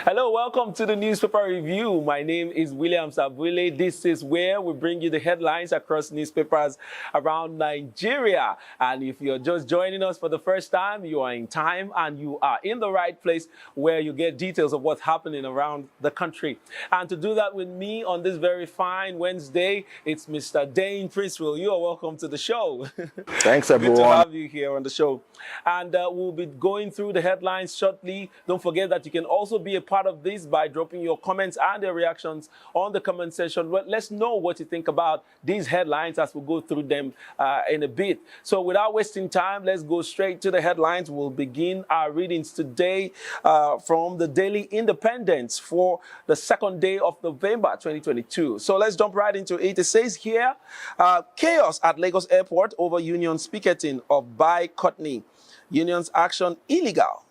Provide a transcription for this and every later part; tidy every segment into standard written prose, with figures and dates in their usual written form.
Hello, welcome to the newspaper review. My name is William Sabule. This is where we bring you the headlines across newspapers around Nigeria. And if you're just joining us for the first time, you are in time and you are in the right place where you get details of what's happening around the country. And to do that with me on this very fine Wednesday, it's Mr. Dane Princeville. You are welcome to the show. Thanks, everyone. Good to have you here on the show. And we'll be going through the headlines shortly. Don't forget that you can also be a part of this by dropping your comments and your reactions on the comment section. Let's know what you think about these headlines as we go through them in a bit. So without wasting time, let's go straight to the headlines. We'll begin our readings today from the Daily Independent for the second day of November 2022. So let's jump right into it. It says here, chaos at Lagos Airport over unions picketing of Courtney. Unions action illegal.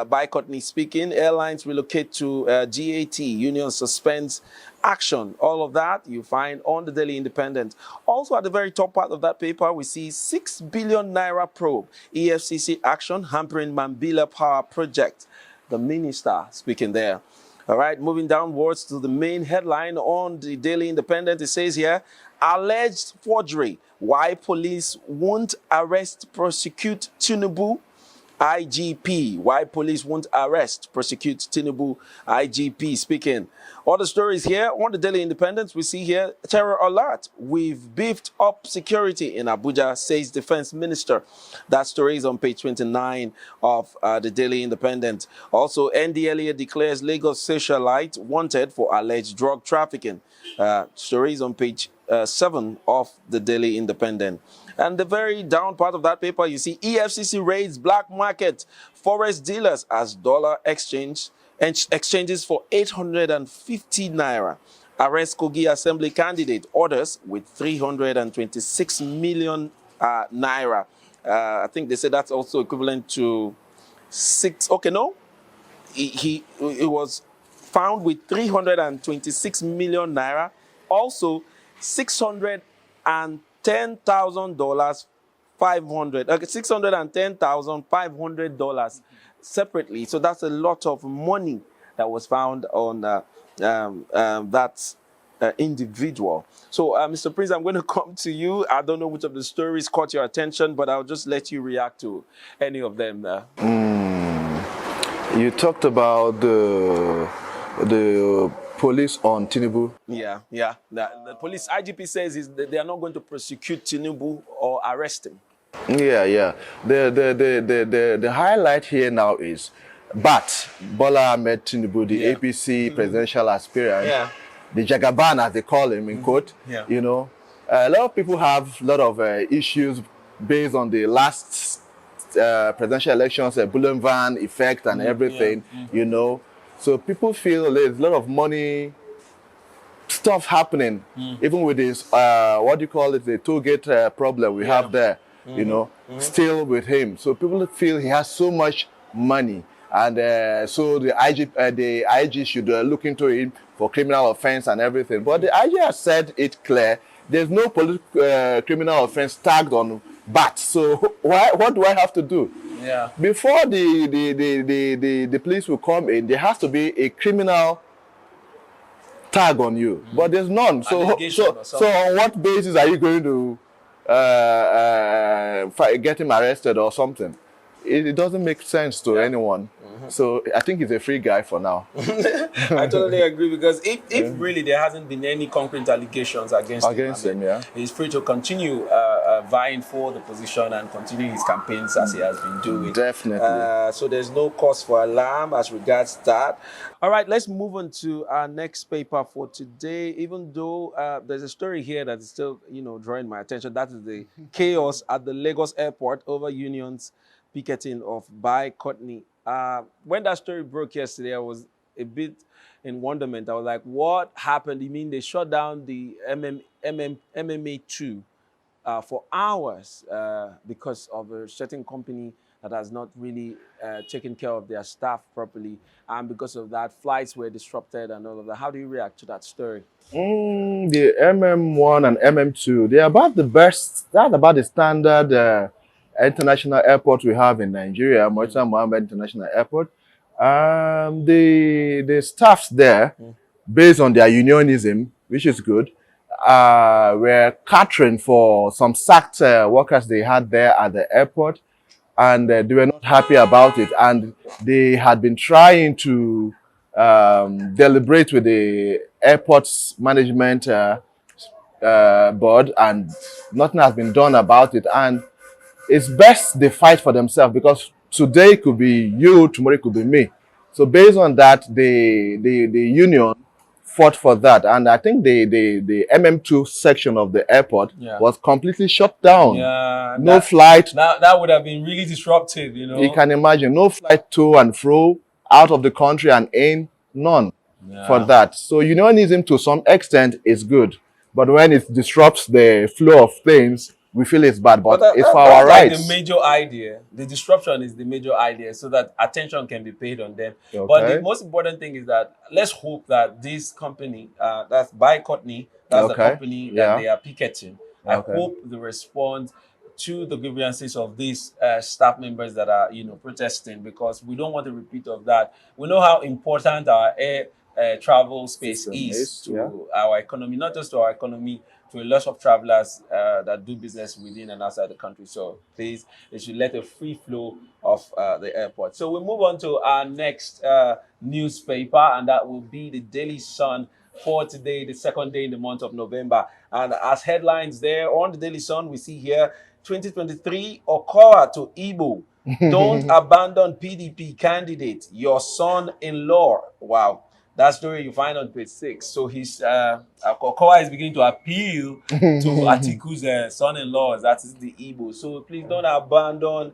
By Courtney speaking, airlines relocate to GAT. Union suspends action. All of that you find on the Daily Independent. Also at the very top part of that paper, we see 6 billion naira probe. EFCC action hampering Mambila Power Project. The minister speaking there. All right, moving downwards to the main headline on the Daily Independent. It says here, alleged forgery. Why police won't arrest, prosecute Tinubu? IGP. Why police won't arrest, prosecute Tinubu? IGP speaking. All the stories here on the Daily Independent. We see here, terror alert. We've beefed up security in Abuja, says Defense Minister. That story is on page 29 of the Daily Independent. Also, NDLEA declares Lagos socialite wanted for alleged drug trafficking. Stories on page 7 of the Daily Independent. And the very down part of that paper, you see EFCC raids black market Forex dealers as dollar exchanges for 850 naira. Arrest Kogi Assembly candidate, orders with 326 million naira. I think they said that's also equivalent to he was found with 326 million naira. Also, $610,000, $610,500 separately. So that's a lot of money that was found on that individual. So, Mr. Prince, I'm going to come to you. I don't know which of the stories caught your attention, but I'll just let you react to any of them. You talked about the police on Tinubu. Yeah. The police, IGP says they are not going to prosecute Tinubu or arrest him. Yeah. The highlight here now is Bola Ahmed Tinubu, the APC presidential aspirant, the Jagaban, as they call him in quote. You know, a lot of people have a lot of issues based on the last presidential elections, Bullion Van effect and everything. You know. So people feel there's a lot of money stuff happening, even with this, the toll gate problem we have there, you know, still with him. So people feel he has so much money. And so the IG should look into it for criminal offense and everything. But the IG has said it clear, there's no criminal offense tagged on BAT. So what do I have to do? Yeah. Before the police will come in, there has to be a criminal tag on you, but there's none. So on what basis are you going to get him arrested or something? It doesn't make sense to anyone. So I think he's a free guy for now. I totally agree, because if really there hasn't been any concrete allegations against him, he's free to continue vying for the position and continue his campaigns as he has been doing. Definitely. So there's no cause for alarm as regards that. All right, let's move on to our next paper for today. Even though there's a story here that is still, drawing my attention. That is the chaos at the Lagos Airport over unions picketing of Courtney. When that story broke yesterday, I was a bit in wonderment. I was like, what happened? You mean they shut down the MMA 2 for hours because of a certain company that has not really taken care of their staff properly, and because of that, flights were disrupted and all of that. How do you react to that story? The MM1 and MM2, they're about the best. That's about the standard international airport we have in Nigeria, Murtala Mohammed International Airport. The staffs there, based on their unionism, which is good, were catering for some sacked workers they had there at the airport, and they were not happy about it. And they had been trying to deliberate with the airport's management board, and nothing has been done about it. And it's best they fight for themselves, because today could be you, tomorrow it could be me. So based on that, the union fought for that, and I think the MM2 section of the airport was completely shut down. Yeah, no flight. That would have been really disruptive, you know. You can imagine, no flight to and fro, out of the country and in, none for that. So unionism to some extent is good, but when it disrupts the flow of things, we feel it's bad, but it's for our rights. Like the major idea, the disruption is the major idea, so that attention can be paid on them. Okay. But the most important thing is that let's hope that this company, that's by Courtney, that's the company that they are picketing. I hope they respond to the grievances of these staff members that are, protesting, because we don't want a repeat of that. We know how important our air travel space is to our economy, not just to our economy, to a lot of travelers that do business within and outside the country. So please, they should let a free flow of the airport. So we move on to our next newspaper, and that will be the Daily Sun for today, the second day in the month of November. And as headlines there on the Daily Sun, we see here, 2023, Okowa to Igbo. Don't abandon PDP candidate, your son-in-law. Wow. That story you find on page 6. So his Okowa is beginning to appeal to Atiku's son-in-law, that is the Igbo. So please don't abandon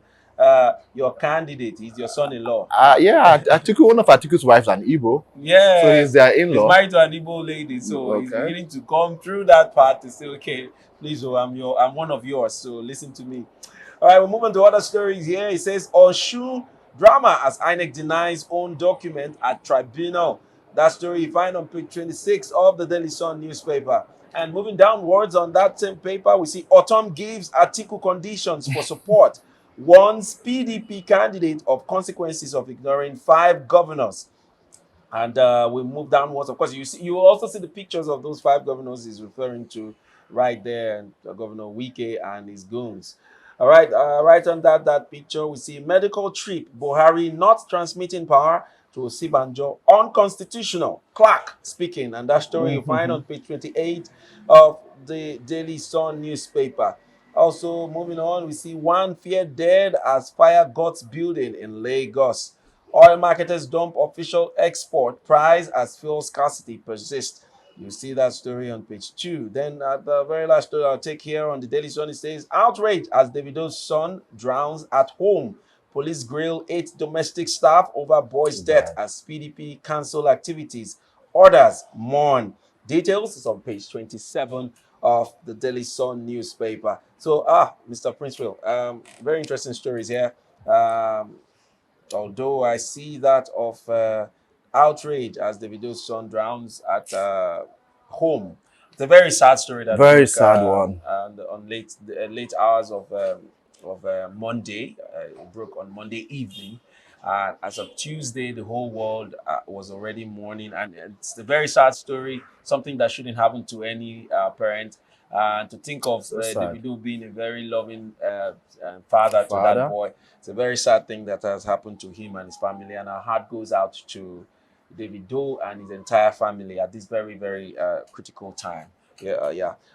your candidate. He's your son-in-law. Atiku, one of Atiku's wives, an Igbo. Yeah. So he's their in-law. He's married to an Igbo lady. So he's beginning to come through that part to say, okay, please, I'm one of yours. So listen to me. All right, we'll move on to other stories here. It says, Osun drama as INEC denies own document at tribunal. That story you find on page 26 of the Daily Sun newspaper. And moving downwards on that same paper, we see Otom gives Atiku conditions for support, warns PDP candidate of consequences of ignoring 5 governors. And we move downwards. Of course, you will also see the pictures of those 5 governors he's referring to right there, Governor Wike and his goons. All right, right on that picture, we see medical trip, Buhari not transmitting power to Osibanjo, unconstitutional. Clark speaking, and that story you find on page 28 of the Daily Sun newspaper. Also, moving on, we see 1 feared dead as fire guts building in Lagos. Oil marketers dump official export price as fuel scarcity persists. You see that story on page 2. Then at the very last story I'll take here on the Daily Sun, it says, outrage as Davido's son drowns at home. Police grill 8 domestic staff over boy's death as PDP cancel activities. Orders mourn. Details is on page 27 of the Daily Sun newspaper. So, Mr. Princeville, very interesting stories here. Although I see that of outrage as Davido's son drowns at home. It's a very sad story. That very sad one. And on late hours of Monday, it broke on Monday evening. As of Tuesday, the whole world was already mourning, and it's a very sad story. Something that shouldn't happen to any parent. And to think of Davido being a very loving father to that boy, it's a very sad thing that has happened to him and his family. And our heart goes out to Davido and his entire family at this very, very critical time.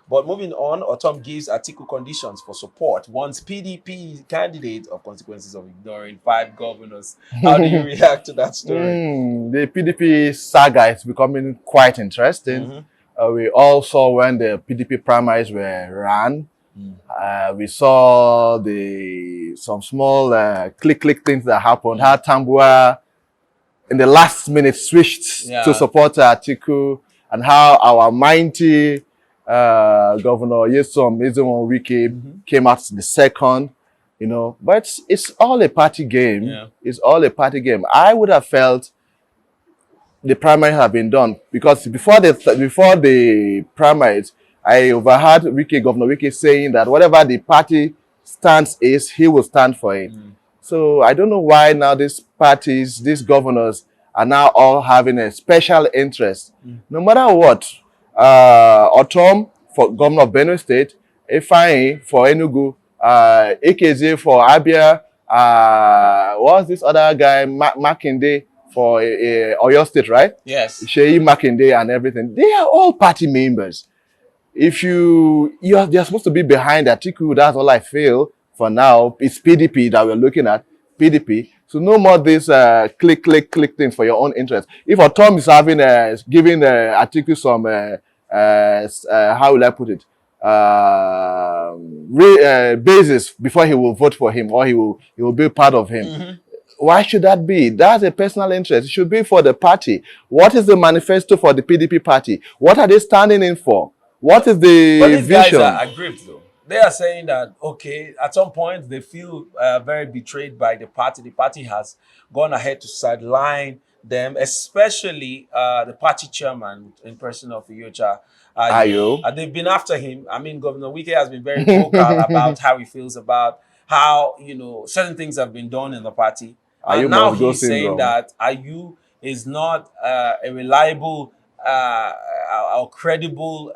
But moving on, Otom gives Atiku conditions for support. Once PDP candidate of consequences of ignoring 5 governors. How do you react to that story? The PDP saga is becoming quite interesting. We all saw when the PDP primaries were ran. We saw some small click things that happened. How Tambua in the last minute switched to support Atiku, and how our mighty Governor Yesom Wike came out the second, But it's all a party game. Yeah. It's all a party game. I would have felt the primaries have been done, because before the primaries, I overheard Governor Wike saying that whatever the party stance is, he will stand for it. So I don't know why now these parties, these governors are now all having a special interest. No matter what, Otom for governor of Benue State, Ifeanyi for Enugu, Ekeze for Abia, what's this other guy, Makinde for Oyo State, right? Yes. Sheyi Makinde and everything. They are all party members. If they're supposed to be behind Atiku, that's all I feel for now. It's PDP that we're looking at, PDP. So no more this click thing for your own interest. If Otom is having giving Atiku some how will I put it, basis before he will vote for him or he will be part of him. Why should that be? That's a personal interest. It should be for the party. What is the manifesto for the PDP party? What are they standing in for? What is the but these vision? guys are aggrieved, though. They are saying that, okay, at some point they feel very betrayed by the party. The party has gone ahead to sideline them, especially the party chairman in person of Iyocha. Ayo. They've been after him. I mean, Governor Wike has been very vocal about how he feels about how, certain things have been done in the party. And now he's saying that Ayu is not a reliable or credible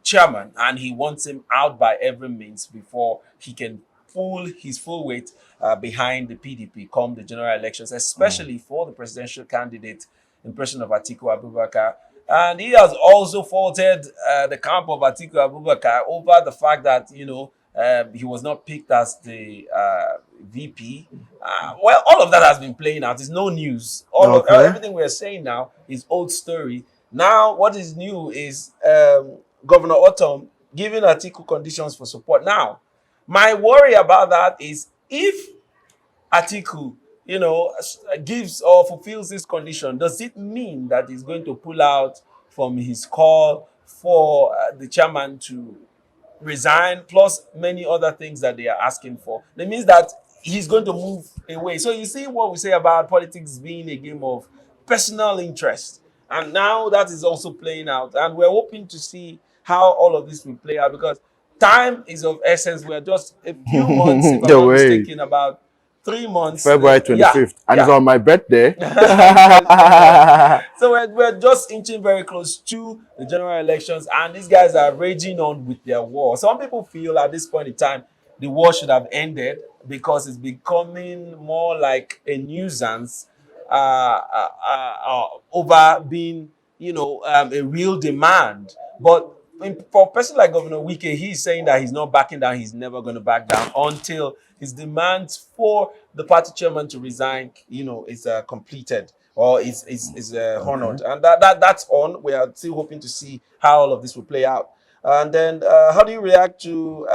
chairman, and he wants him out by every means before he can pull his full weight behind the PDP come the general elections, especially for the presidential candidate in person of Atiku Abubakar. And he has also faulted the camp of Atiku Abubakar over the fact that, he was not picked as the VP. Well, all of that has been playing out. It's no news. Everything we're saying now is old story. Now, what is new is Governor Otom giving Atiku conditions for support. Now, my worry about that is if Atiku, gives or fulfills this condition, does it mean that he's going to pull out from his call for the chairman to resign, plus many other things that they are asking for? That means that he's going to move away. So you see what we say about politics being a game of personal interest. And now that is also playing out. And we're hoping to see how all of this will play out, because time is of essence. We're just a few months, if I'm not mistaken, about 3 months. February 25th. And it's on my birthday. So we're just inching very close to the general elections. And these guys are raging on with their war. Some people feel at this point in time, the war should have ended because it's becoming more like a nuisance over being, a real demand. But for a person like Governor Wike, he's saying that he's not backing down. He's never going to back down until his demands for the party chairman to resign, is completed or is honored. And that's on. We are still hoping to see how all of this will play out. And then how do you react to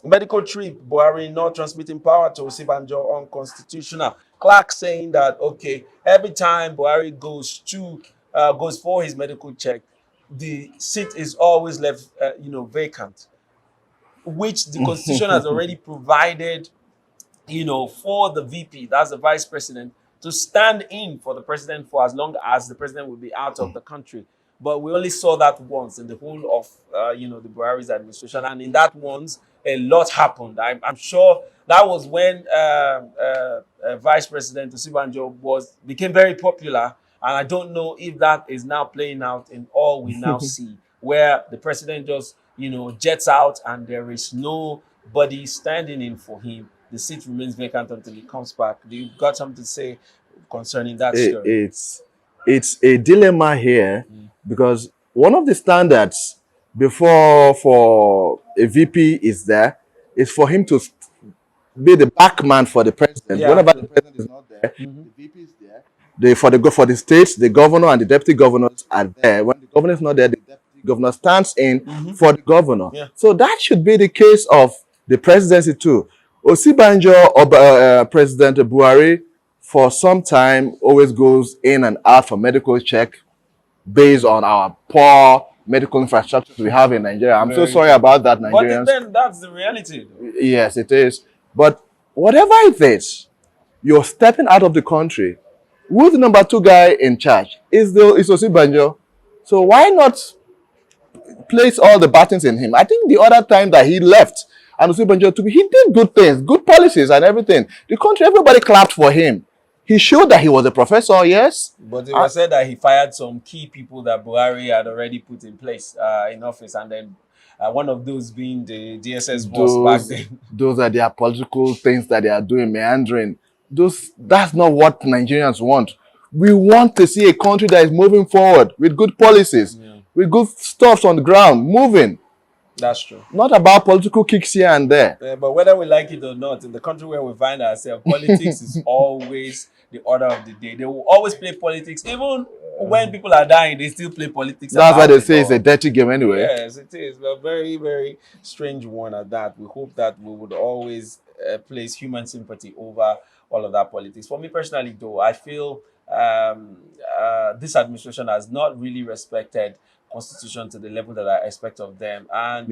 medical trip, Buhari not transmitting power to Osibanjo unconstitutional? Clark saying that, okay, every time Buhari goes for his medical check, the seat is always left, vacant, which the Constitution has already provided, for the VP, that's the vice president, to stand in for the president for as long as the president will be out of the country. But we only saw that once in the whole of, the Buhari's administration. And in that once, a lot happened. I'm sure that was when Vice President Osibanjo became very popular. And I don't know if that is now playing out in all we now see, where the president just, jets out and there is nobody standing in for him. The seat remains vacant until he comes back. Do you got something to say concerning that story? It's a dilemma here because one of the standards before for a VP is for him to be the back man for the president. Yeah. Whenever the president is not there, the VP is there. For the states, the governor and the deputy governors are there. When the governor is not there, the deputy governor stands in for the governor. Yeah. So that should be the case of the presidency too. Osibanjo or President Buhari for some time always goes in and out for medical check based on our poor medical infrastructures we have in Nigeria. I'm so sorry about that, Nigerians. But then that's the reality. Yes, it is. But whatever it is, you're stepping out of the country. Who's the number 2 guy in charge? Is Osibanjo. So why not place all the buttons in him? I think the other time that he left and Osinbajo to be, he did good things, good policies and everything. The country, everybody clapped for him. He showed that he was a professor, yes. But it was said that he fired some key people that Buhari had already put in place in office, and then one of those being the DSS boss back then. Those are their political things that they are doing, meandering. That's not what Nigerians want. We want to see a country that is moving forward with good policies, with good stuff on the ground, moving. That's true. Not about political kicks here and there. But whether we like it or not, in the country where we find ourselves, politics is always the order of the day. They will always play politics. Even when people are dying, they still play politics. That's why they say it's a dirty game anyway. Yes, it is. A very, very strange one at that. We hope that we would always place human sympathy over all of that politics. For me personally, though, I feel this administration has not really respected Constitution to the level that I expect of them. And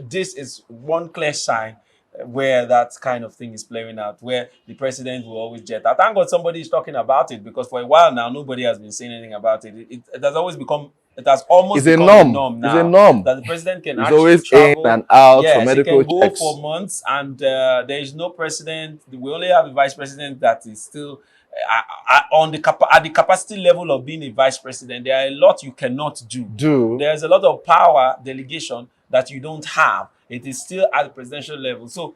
this is one clear sign where that kind of thing is playing out, where the president will always jet. I thank God somebody is talking about it, because for a while now, nobody has been saying anything about it. It has always become, it has almost become a norm now. It's a norm. That the president can actually always travel in and out for medical checks. He can go for months, and there is no president. We only have a vice president that is still at the capacity level of being a vice president. There are a lot you cannot do. There's a lot of power delegation that you don't have. It is still at the presidential level. So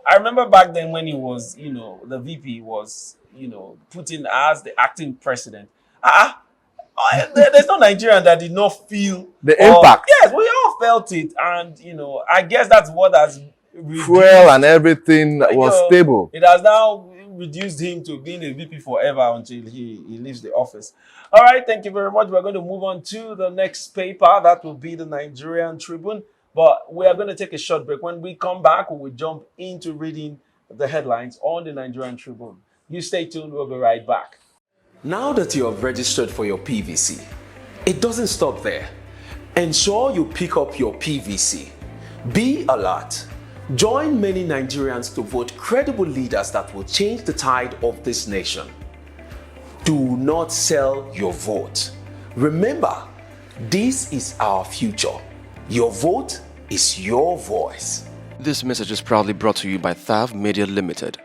I remember back then when he was, the VP was, put in as the acting president. There's no Nigerian that did not feel the impact. Yes, we all felt it. And, I guess that's what has fuel and everything was stable. It has now reduced him to being a VP forever until he leaves the office. All right, thank you very much. We're going to move on to the next paper. That will be the Nigerian Tribune. But we are going to take a short break. When we come back, we will jump into reading the headlines on the Nigerian Tribune. You stay tuned. We'll be right back. Now that you have registered for your PVC, it doesn't stop there. Ensure you pick up your PVC. Be alert. Join many Nigerians to vote credible leaders that will change the tide of this nation. Do not sell your vote. Remember, this is our future. Your vote is your voice. This message is proudly brought to you by Thav Media Limited.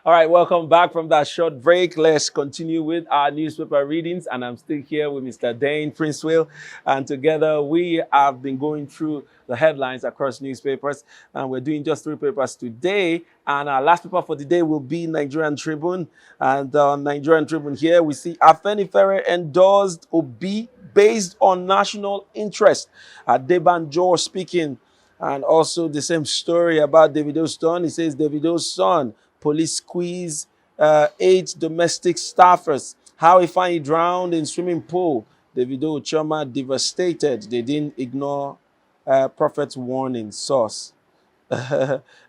All right, welcome back from that short break. Let's continue with our newspaper readings. And I'm still here with Mr. Dane Princewell. And together we have been going through the headlines across newspapers. And we're doing just 3 papers today. And our last paper for the day will be Nigerian Tribune. And on Nigerian Tribune here, we see Afenifere endorsed Obi based on national interest. Adebanjo speaking. And also the same story about Davido's son. He says Davido's son, police squeeze 8 domestic staffers. How Ifeanyi drowned in swimming pool. Davido Choma devastated. They didn't ignore prophet's warning. Source.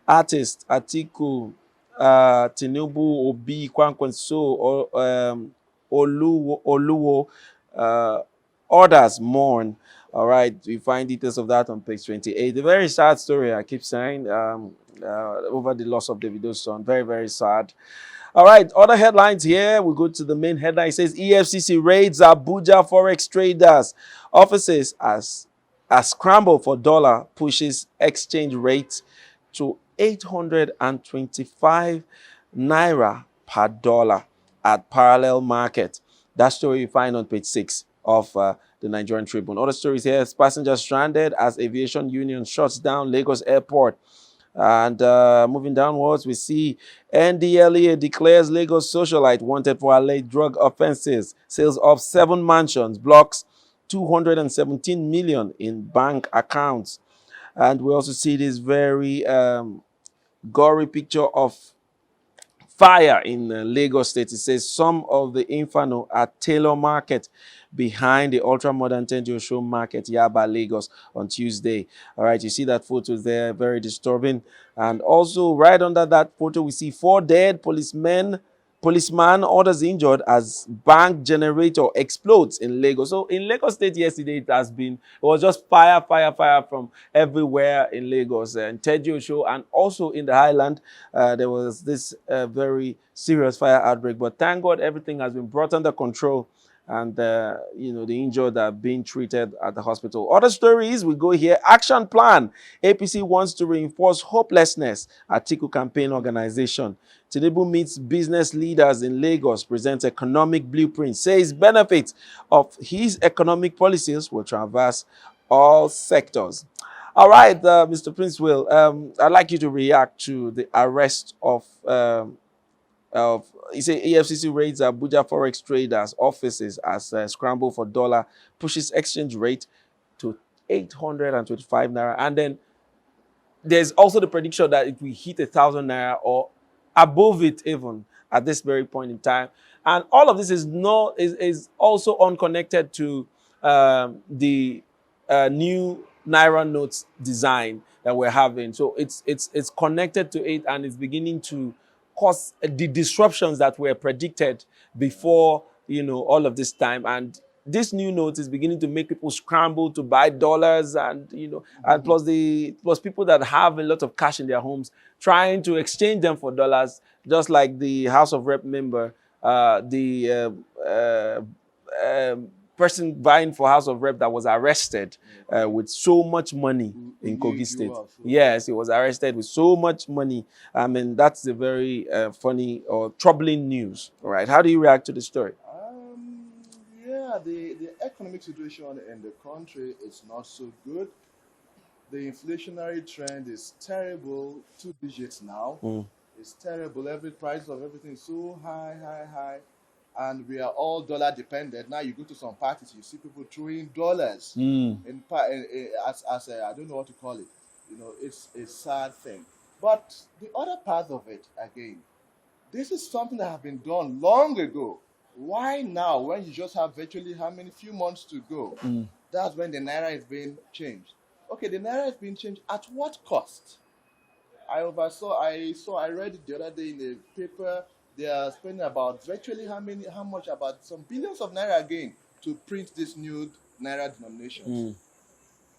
Artist Atiku, Tinubu, Obi, Kwankwanso, Oluwo, others mourn. All right, we find details of that on page 28. A very sad story, I keep saying, over the loss of Davido's son. Very, very sad. All right, other headlines here. We go to the main headline. It says EFCC raids Abuja Forex traders. Offices as scramble for dollar pushes exchange rate to 825 naira per dollar at parallel market. That story you find on page 6 of the Nigerian Tribune. Other stories here: passengers stranded as aviation union shuts down Lagos airport. And moving downwards, we see NDLEA declares Lagos socialite wanted for alleged drug offenses. Sales of 7 mansions, blocks 217 million in bank accounts. And we also see this very gory picture of fire in Lagos State. It says some of the inferno at Taylor Market behind the ultra-modern Tenjo Show Market, Yaba, Lagos, on Tuesday. All right, you see that photo there, very disturbing. And also right under that photo, we see 4 dead policeman, others injured as bank generator explodes in Lagos. So in Lagos State yesterday, it was just fire from everywhere in Lagos. And Tenjo Show, and also in the Highland, there was this very serious fire outbreak. But thank God everything has been brought under control. and the injured are being treated at the hospital. Other stories we go here. Action plan. APC wants to reinforce hopelessness. Atiku campaign organization. Tinubu meets business leaders in Lagos, presents economic blueprint, says benefits of his economic policies will traverse all sectors. All right, Mr. Prince Will, I'd like you to react to the arrest of he said EFCC raids Abuja Forex traders' offices as scramble for dollar pushes exchange rate to 825 naira. And then there's also the prediction that it will hit 1,000 naira or above it even at this very point in time. And all of this is also unconnected to the new naira notes design that we're having. So it's connected to it, and it's beginning to cause the disruptions that were predicted before all of this time. And this new note is beginning to make people scramble to buy dollars, and and plus people that have a lot of cash in their homes trying to exchange them for dollars, just like the House of Rep member, the person vying for House of Rep that was arrested with so much money in Kogi State. Yes, he was arrested with so much money. I mean, that's a very funny or troubling news. All right, how do you react to the story? Yeah, the economic situation in the country is not so good. The inflationary trend is terrible, 2 digits now. It's terrible. Every price of everything is so high. And we are all dollar dependent. Now you go to some parties, you see people throwing dollars as I don't know what to call it. It's a sad thing. But the other part of it, again, this is something that has been done long ago. Why now, when you just have virtually few months to go? That's when the naira is being changed. Okay, the naira is being changed at what cost? I read it the other day in the paper. They are spending about virtually how much, about some billions of naira again to print this new naira denominations.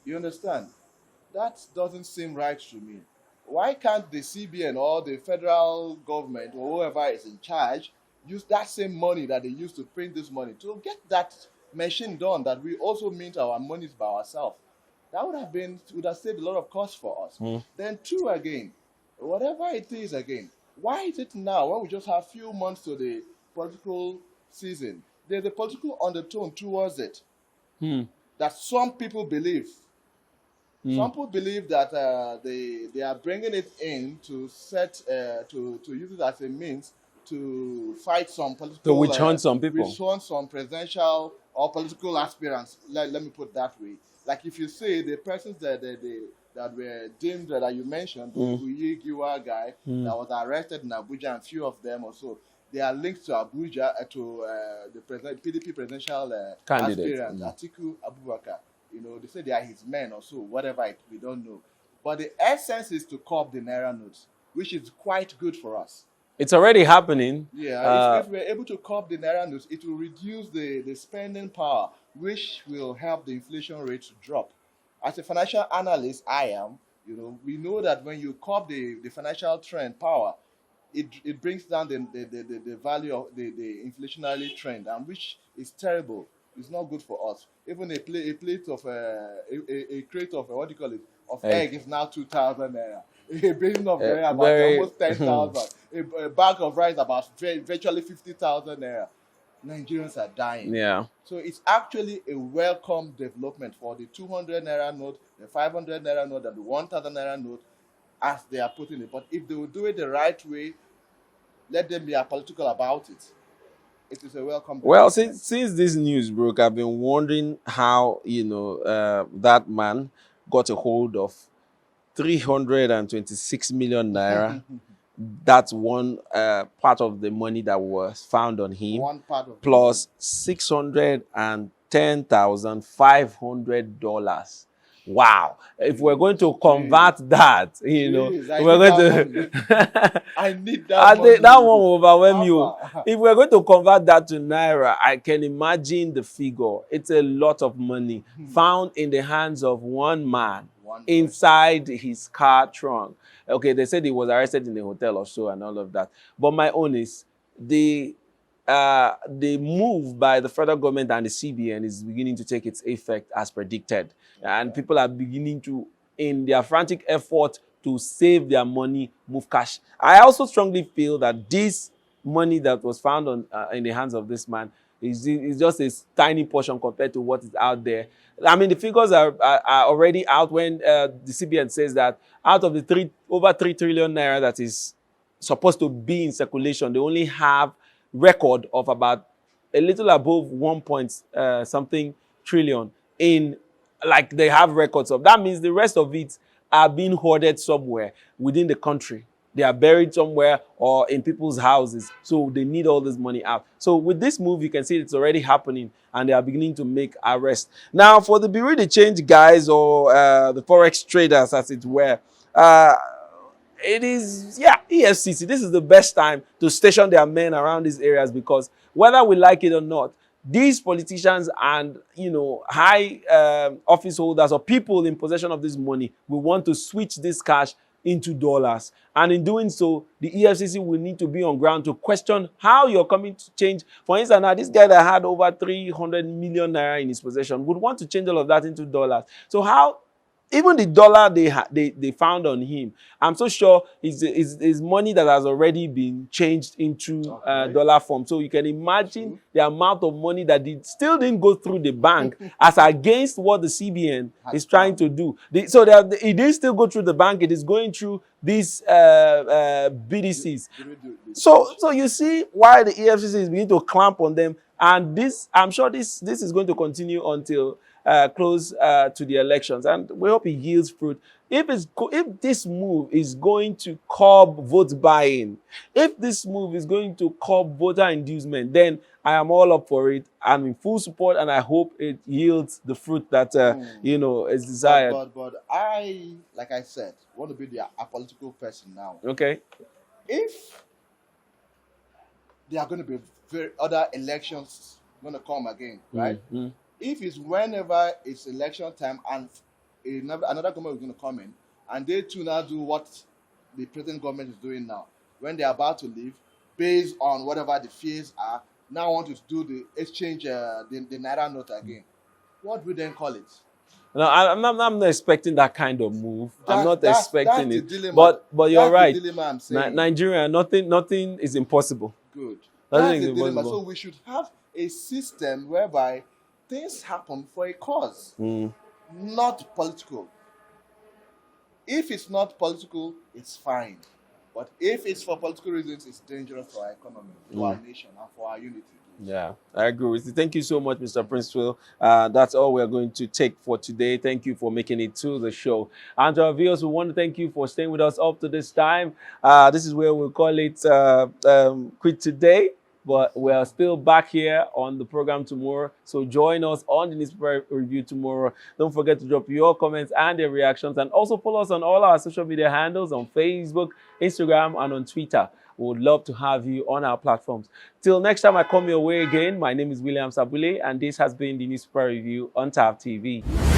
You understand? That doesn't seem right to me. Why can't the CBN or the federal government or whoever is in charge use that same money that they used to print this money to get that machine done, that we also mint our monies by ourselves? That would have saved a lot of cost for us. Then two, again, whatever it is, again, why is it now, when we just have few months to the political season, there's a political undertone towards it that some people believe. Some people believe that they are bringing it in to to use it as a means to fight some political... So witch hunt some people. Witch hunt some presidential or political aspirants. Let me put it that way. Like if you say the persons that were deemed, that you mentioned, the Uyi Giwa guy that was arrested in Abuja, and few of them also, they are linked to Abuja, to the PDP presidential candidate, aspirant, Atiku Abubakar. They say they are his men or so, whatever we don't know. But the essence is to curb the naira notes, which is quite good for us. It's already happening. Yeah, if we're able to curb the naira notes, it will reduce the spending power, which will help the inflation rate to drop. As a financial analyst, we know that when you curb the financial trend power, it brings down the value of the inflationary trend, and which is terrible. It's not good for us. Even a crate of what do you call it, of egg is now 2,000 naira. A basin of naira about almost 10,000. A bag of rice about virtually 50,000 naira. Nigerians are dying. Yeah. So it's actually a welcome development for the 200 naira note, the 500 naira note, and the 1,000 naira note, as they are putting it. But if they will do it the right way, let them be apolitical about it. It is a welcome. Well, since this news broke, I've been wondering how that man got a hold of 326 million naira. That's one part of the money that was found on him. One part of plus $610,500. Wow! If we're going to convert that, we're going to. I need that. That one will overwhelm you. If we're going to convert that to naira, I can imagine the figure. It's a lot of money found in the hands of one man inside his car trunk. Okay, they said he was arrested in the hotel or so and all of that. But my own is the the move by the federal government and the CBN is beginning to take its effect as predicted. And people are beginning to, in their frantic effort to save their money, move cash. I also strongly feel that this money that was found in the hands of this man is just a tiny portion compared to what is out there. I mean, the figures are already out when the CBN says that out of the over 3 trillion naira that is supposed to be in circulation, they only have record of about a little above 1 point something trillion in, like, they have records of. That means the rest of it are being hoarded somewhere within the country. They are buried somewhere or in people's houses. So they need all this money out. So with this move, you can see it's already happening and they are beginning to make arrests. Now, for the Bureau de Change guys or the Forex traders, as it were, it is, yeah, EFCC. This is the best time to station their men around these areas, because whether we like it or not, these politicians and, you know, high office holders or people in possession of this money will want to switch this cash into dollars. And in doing so, the EFCC will need to be on ground to question how you're coming to change. For instance, now this guy that had over 300 million naira in his possession would want to change all of that into dollars. So how, even the dollar they found on him, I'm so sure is money that has already been changed into dollar form. So you can imagine the amount of money that still didn't go through the bank as against what the CBN is trying to do. So it didn't still go through the bank. It is going through these BDCs. So you see why the EFCC is beginning to clamp on them. And this, I'm sure this is going to continue until close to the elections, and we hope it yields fruit. If this move is going to curb vote buying, if this move is going to curb voter inducement, then I am all up for it. I'm in full support, and I hope it yields the fruit that you know, is desired. But I, like I said, want to be a political person now. Okay. If there are going to be other elections going to come again, right? If it's whenever it's election time and another government is going to come in, and they too now do what the present government is doing now, when they're about to leave, based on whatever the fears are, now want to do the exchange, the naira note again. What would then call it? No, I'm not expecting that kind of move. I'm not expecting that's it. the dilemma. But you're right. The dilemma I'm saying. Nigeria, nothing is impossible. Good. Nothing That's the dilemma. impossible. So we should have a system whereby things happen for a cause, not political. If it's not political, it's fine. But if it's for political reasons, it's dangerous for our economy, for our nation, and for our unity. Yeah, I agree with you. Thank you so much, Mr. Princeville. That's all we're going to take for today. Thank you for making it to the show. And to our viewers, we want to thank you for staying with us up to this time. This is where we'll call it quit today. But we are still back here on the program tomorrow. So join us on the newspaper review tomorrow. Don't forget to drop your comments and your reactions. And also follow us on all our social media handles on Facebook, Instagram, and on Twitter. We would love to have you on our platforms. Till next time I come your way again, my name is William Sabule, and this has been the newspaper review on TAV TV.